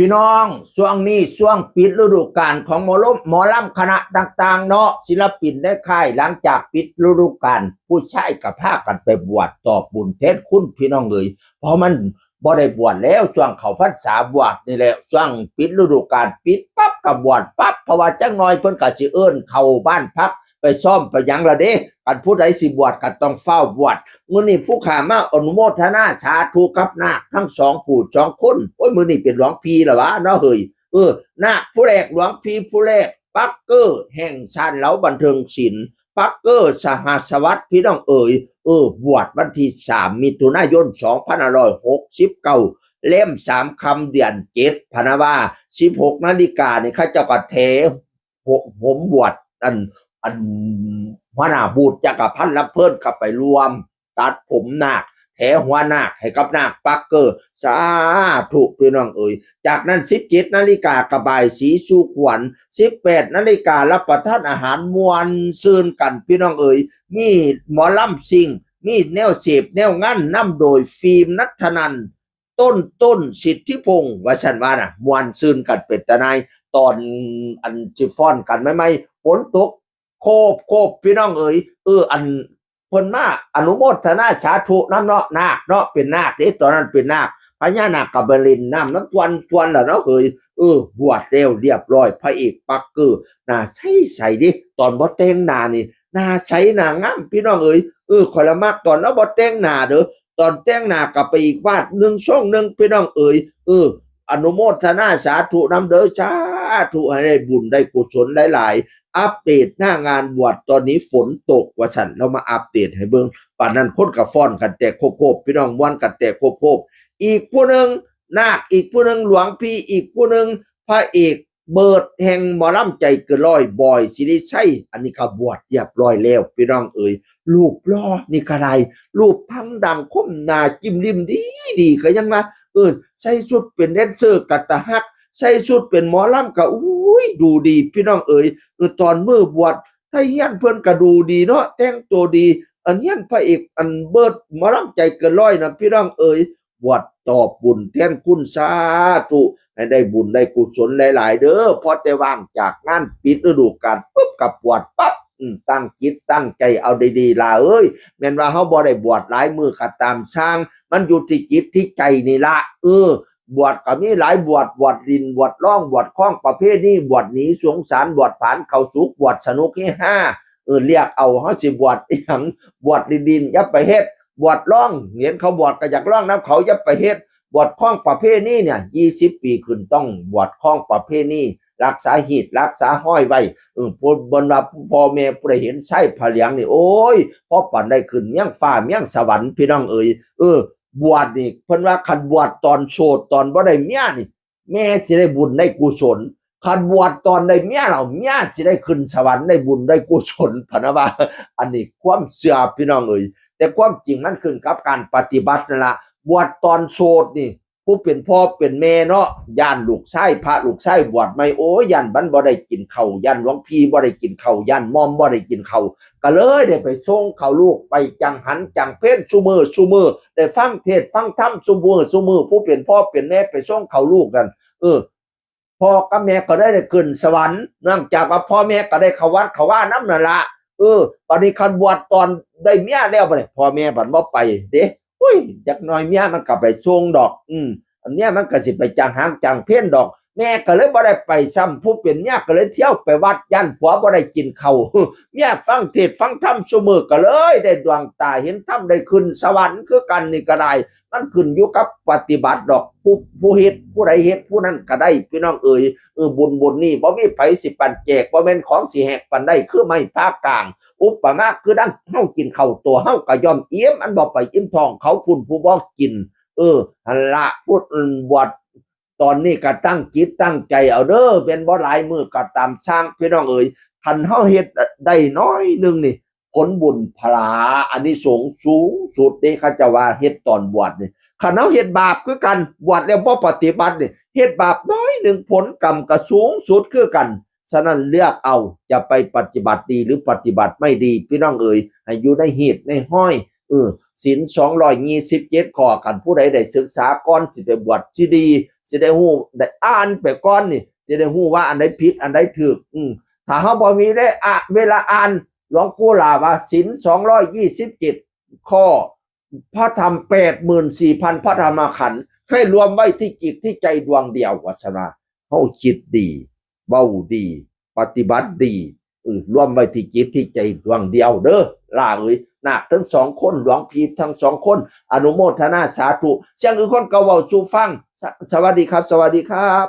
พี่น้องช่วงนี้ช่วงปิดฤดูกาลของหมอลำคณะต่างๆเนาะศิลปินได้ค่ายหลังจากปิดฤดูกาลผู้ชายกับพากันไปบวชตอบบุญเทศคุณพี่น้องเลยเพราะมันบ่ได้บวชแล้วช่วงเขาพรรษาบวชนี่แหละช่วงปิดฤดูกาลปิดปั๊บกับบวชปั๊บเพราะว่าจังน้อยเพิ่นก็สิเอิ้นเข้าบ้านพักไปซ่อมไปหยังละเด้กันผู้ใดสิบวชก็ต้องเฝ้าบวชมื้อนี้ผู้ข้ามาอนุโมทนาสาธุกับนาคทั้งสองผู้สองคนโอ้ยมื้อนี้เป็นหลวงพี่ล่ะวะเนาะเฮ้ยนาคผู้แรกหลวงพี่ผู้แรกปักเกอร์แห่งชาญเหลาบันเทิงศิลป์ปักเกอร์สหัสวัสดิ์พี่น้องบวชวันที่3มิถุนายน2569เล่ม3คำเดือน7พนาวา16 นาฬิกานี่เขาเจ้าก็เทผมบวชอันหัวหน้าบูตรจักรพันธ์ลำเพิ่นเข้าไปรวมตัดผมนาคแถหัวนาคให้กับนาคปักเกอร์สาธุพี่น้องจากนั้น17 นาฬิกากระบายสีสู่ขวัญ18 นาฬิการับประทานอาหารมวลซืนกันพี่น้องมีหมอลำซิงมีแนวเสพแนวงั้นนำโดยฟิล์มนัทนันต้นสิทธิพงศ์ว่าฉันว่าน่ะมวลซืนกันเป็นตะนายตอนอันจิฟ้อนกันไม่ฝนตกโคบพี่น้องอันเพิ่นมาอนุโมทนาสาธุนำเนาะนาคเนาะเป็นนาคเด้ตอนนั้นเป็นนาคพญานาคกับเบลินน้ำนั้นทวนล่ะเนาะบวชเร็วเรียบร้อยพระเอกปักเกอร์หน้าใสดิตอนบ่แต่งหน้านี่หน้าใสหน้างามพี่น้องข่อยละมักตอนแล้วบ่แต่งหน้าเด้อตอนแต่งหน้าก็ไปอีกวาดหนึ่งช่องหนึ่งพี่น้องอนุโมทนาสาธุนำเด้อสาธุให้ได้บุญได้กุศลหลายๆอัปเดตหน้างานบวชตอนนี้ฝนตกว่าฉันเรามาอัปเดตให้เบิ่งป่านนั้นคนกับฟ้อนกันแต่โคบพี่น้องม่วนกันแต่โคบอีกผู้หนึ่งนาคอีกผู้หนึ่งหลวงพี่อีกผู้หนึ่งพระเอกเบิดแห่งหมอลำใจเกินร้อยบอยสิริชัยอันนี้ก็บวชเรียบร้อยแล้วพี่น้องรูปล่อนี่ก็ได้รูปทั้งดังคมหน้าจิ้มริมดีก็ยังมาใส่ชุดเป็นแดนเซอร์กัตตะฮักใส่ชุดเป็นหมอลำก็อุ้ยดูดีพี่น้องตอนมื้อบวชถ้าเฮียนเพิ่นก็ดูดีเนาะแต่งตัวดีอันเฮียนพระเอกอันเบิดหมอลำใจเกินร้อยนะพี่น้องบวชตอบบุญแทนคุณสาธุให้ได้บุญได้กุศลหลายๆเด้อพอแต่ว่างจากงานปิดฤดูกาลปุ๊บกับบวชปั๊บตั้งจิตตั้งใจเอาดีๆล่ะแม่นว่าเฮาบ่ได้บวชหลายมื้อก็ตามสร้างมันอยู่ที่จิตที่ใจนี่ล่ะบวชก็มีหลายบวชดินบวชร่องบวชคล้องประเภทนี้บวชหนีสงสารบวชผานเข้าสุขบวชสนุกเฮฮาเรียกเอาเฮาสิบวชอีหยังบวชดินอย่าไปเฮ็ดบวชร่องเห็นเขาบวชก็อยากร่องนำเขาอย่าไปเฮ็ดบวชคล้องประเภทนี้เนี่ย20 ปีขึ้นต้องบวชคล้องประเภทนี้รักษาหีดรักษาห้อยไว้ผู้บนว่าพ่อแม่ผู้ใดเห็นไส้ผาเหลียงนี่โอ้ยพอปานได้ขึ้นเมียงฟ้าเมียงสวรรค์พี่น้องบวชนี่เพิ่นว่าคันบวชตอนโสดตอนบ่ได้เมียนี่แม่สิได้บุญได้กุศลคันบวชตอนได้เมียเราเมียสิได้ขึ้นสวรรค์ได้บุญได้กุศลพะนะว่าอันนี้ความเชื่อพี่น้องแต่ความจริงมันขึ้นกับการปฏิบัตินั่นล่ะบวชตอนโสดนี่ผู้เป็นพ่อเป็นแม่เนาะย่านลูกชายพระลูกชายบวชไม่โอ้ย่านบันบ่ได้กินข้าวย่านหลวงพี่บ่ได้กินข้าวย่านมอมบ่ได้กินข้าวก็เลยได้ไปส่งข้าวลูกไปจังหันจังเพ่นซุมื้อได้ฟังเทศฟังธรรมซุมื้อผู้เป็นพ่อเป็นแม่ไปส่งข้าวลูกกันพ่อกับแม่ก็ได้ขึ้นสวรรค์เนื่องจากว่าพ่อแม่ก็ได้เข้าวัดเข้าว่าน้ำนั่นล่ะบัดนี้คันบวชตอนได้เมียแล้วบัดนี้พ่อแม่บัดบ่ไปเด้อุ้ยจักหน่อยเมียมันก็ไปส่งดอกอันเนี้ยมันก็สิไปจังหางจังเพ่นดอกแม่ก็เลยบ่ได้ไปซ้ำผู้เป็นเมียก็เลยเที่ยวไปวัดยันผัวบ่ได้กินข้าวเมียฟังเทศฟังธรรมซุมื้อก็เลยได้ดวงตาเห็นธรรมได้ขึ้นสวรรค์คือกันนี่ก็ได้มันขึ้นอยู่กับปฏิบัติดอกผู้เฮ็ดผู้ใดเฮ็ดผู้นั้นก็ได้พี่น้องบุญนี่บ่มีไผสิปันแจกบ่แม่นของสิแหกปันได้คือไม้ภาคกลางอุปมาคือดังเฮากินข้าวตัวเฮาก็ย่อมเอี้ยมอันบ่ไปอิ่มท้องเขาพุ่นผู้บ่กินหั่นละพูดบวชตอนนี้ก็ตั้งจิตตั้งใจเอาเด้อเป็นบ่หลายมื้อก็ตามสร้างพี่น้องคันเฮาเฮ็ดได้น้อยนึงนี่ผลบุญพลาอานิสงส์สูงสุดเด้เขาจะว่าเฮ็ดตอนบวชนี่คันเฮาเฮ็ดบาปคือกันบวชแล้วบ่ปฏิบัตินี่เฮ็ดบาปน้อยนึงผลกรรมก็สูงสุดคือกันฉะนั้นเลือกเอาจะไปปฏิบัติดีหรือปฏิบัติไม่ดีพี่น้องให้อยู่ในหีดในห้อย ศีล227ข้อกันผู้ใดได้ศึกษาก่อนสิไปบวชสิดีสิได้ฮู้ได้อ่านไปก่อนนี่สิได้ฮู้ว่าอันใดผิดอันใดถูกถ้าเฮาบ่มีได้เวลาอ่านหลวงปู่ล่าว่าศีล227ข้อพระธรรม 84,000 พระธรรมขันธ์ให้รวมไว้ที่จิตที่ใจดวงเดียวว่าซั่นว่าเฮาคิดดีเว้าดีปฏิบัติดีรวมไว้ที่จิตที่ใจดวงเดียวเด้อล่าเอ้ยนาคทั้ง2คนหลวงพี่ทั้ง2คนอนุโมทนาสาธุเสียงคือคนก็เว้าสู่ฟังสวัสดีครับสวัสดีครับ